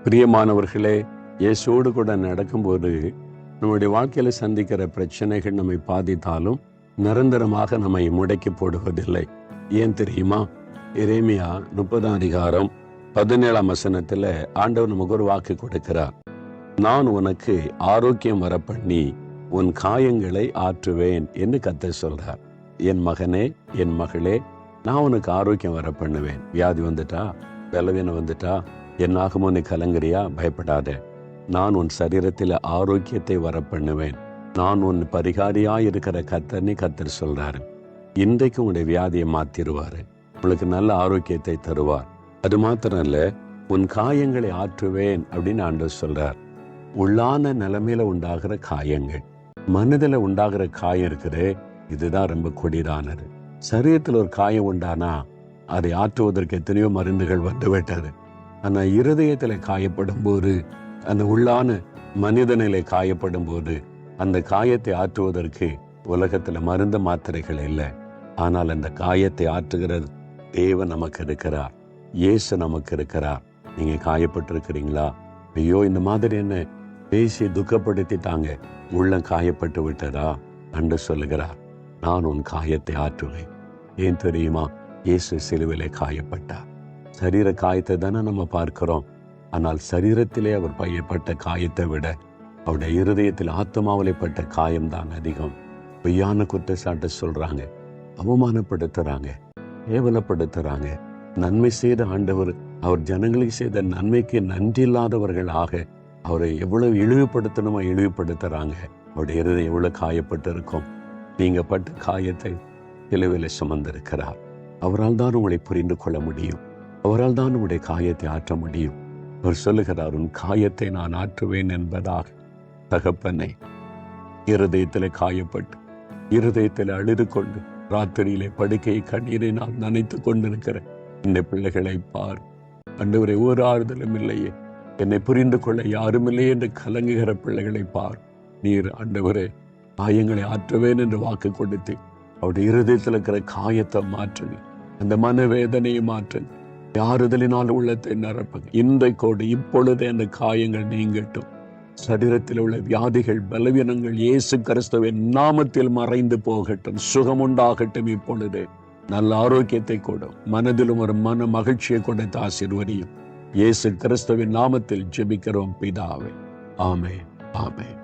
பிரியமானவர்களே, இயேசுவோடு கூட நடக்கும்போது நம்முடைய வாழ்க்கையில சந்திக்கிற பிரச்சனைகள் நம்மை பாதித்தாலும் நிரந்தரமாக நம்மை முடக்கி போடுவதில்லை. ஏன் தெரியுமா? எரேமியா 30 ஆண்டவர் நமக்கு ஒரு வாக்கு கொடுக்கிறார். நான் உனக்கு ஆரோக்கியம் வர பண்ணி உன் காயங்களை ஆற்றுவேன் என்று கர்த்தர் சொல்றார். என் மகனே, என் மகளே, நான் உனக்கு ஆரோக்கியம் வர பண்ணுவேன். வியாதி வந்துட்டா, பலவீனம் வந்துட்டா, என்னாகுமோ நீ கலங்குறியா? பயப்படாத. நான் உன் சரீரத்தில் ஆரோக்கியத்தை வர பண்ணுவேன். நான் உன் பரிகாரியா இருக்கிற கர்த்தர்னு கர்த்தர் சொல்றாரு. இன்றைக்கு உன்னுடைய வியாதியை மாத்திருவாரு. உங்களுக்கு நல்ல ஆரோக்கியத்தை தருவார். அது மாத்திரம் இல்ல, உன் காயங்களை ஆற்றுவேன் அப்படின்னு ஆண்டவர் சொல்றார். உள்ளான நிலைமையில உண்டாகிற காயங்கள், மனதில் உண்டாகிற காயம் இருக்குது, இதுதான் ரொம்ப கொடிதானது. சரீரத்தில் ஒரு காயம் உண்டானா அதை ஆற்றுவதற்கு எத்தனையோ மருந்துகள் வந்து விட்டது. ஆனா இருதயத்துல காயப்படும் போது, அந்த உள்ளான மனிதனிலே காயப்படும் போது, அந்த காயத்தை ஆற்றுவதற்கு உலகத்துல மருந்து மாத்திரைகள் இல்லை. ஆனால் அந்த காயத்தை ஆற்றுகிறது தேவன் நமக்கு இருக்கிறார். இயேசு நமக்கு இருக்கிறார். நீங்க காயப்பட்டிருக்கிறீங்களா? ஐயோ, இந்த மாதிரி என்ன பேசி துக்கப்படுத்திட்டாங்க, உள்ளம் காயப்பட்டு விட்டதா? அன்று சொல்லுகிறார், நான் உன் காயத்தை ஆற்றுவேன். ஏன் தெரியுமா? இயேசு சிலுவிலே காயப்பட்டார். சரீர காயத்தை தானே நம்ம பார்க்கிறோம். ஆனால் சரீரத்திலே அவர் பட்ட காயத்தை விட அவருடைய இருதயத்தில் ஆத்மாவிலே பட்ட காயம்தான் அதிகம். பொய்யான குற்றச்சாட்டு சொல்றாங்க, அவமானப்படுத்துறாங்க, கேவலப்படுத்துறாங்க. நன்மை செய்த ஆண்டவர் அவர் ஜனங்களுக்கு செய்த நன்மைக்கு நன்றி இல்லாதவர்களாக அவரை எவ்வளவு இழிவுபடுத்தணுமோ இழிவுபடுத்துறாங்க. அவருடைய இருதயம் எவ்வளவு காயப்பட்டு இருக்கும். நீங்க பட்ட காயத்தை சிலுவையிலே சுமந்திருக்கிறார். அவரால் தான் உங்களை புரிந்து கொள்ள முடியும். அவரால் தான் உங்களுடைய காயத்தை ஆற்ற முடியும். அவர் சொல்லுகிறார், உன் காயத்தை நான் ஆற்றுவேன் என்பதாக. தகப்பனை, இருதயத்திலே காயப்பட்டு இருதயத்தில் அழுது கொண்டு ராத்திரியிலே படுக்கையை கண்ணீரை நான் நனைத்து கொண்டிருக்கிற இந்த பிள்ளைகளை பார். ஆண்டவரே, ஒரு ஆறுதலும் இல்லையே, என்னை புரிந்து கொள்ள யாரும் இல்லையே என்று கலங்குகிற பிள்ளைகளை பார். நீர் ஆண்டவரே காயங்களை ஆற்றுவேன் என்று வாக்கு கொடுத்து அவருடைய இருதயத்தில் இருக்கிற காயத்தை மாற்றுங்க. அந்த மனவேதனையை மாற்றுங்க. ஆறுதலினால் உள்ளத்தை நிரப்புங்க. இன்றைக்கோடு இப்பொழுதே அந்த காயங்கள் நீங்கட்டும். சரீரத்தில் உள்ள வியாதிகள், பலவீனங்கள் இயேசு கிறிஸ்துவின் நாமத்தில் மறைந்து போகட்டும். சுகம் உண்டாகட்டும். இப்பொழுது நல்ல ஆரோக்கியத்தை கொடும். மனதிலும் ஒரு மன மகிழ்ச்சியை கொடுத்து ஆசீர்வதியும். இயேசு கிறிஸ்துவின் நாமத்தில் ஜெபிக்கிறோம் பிதாவே. ஆமென், ஆமென்.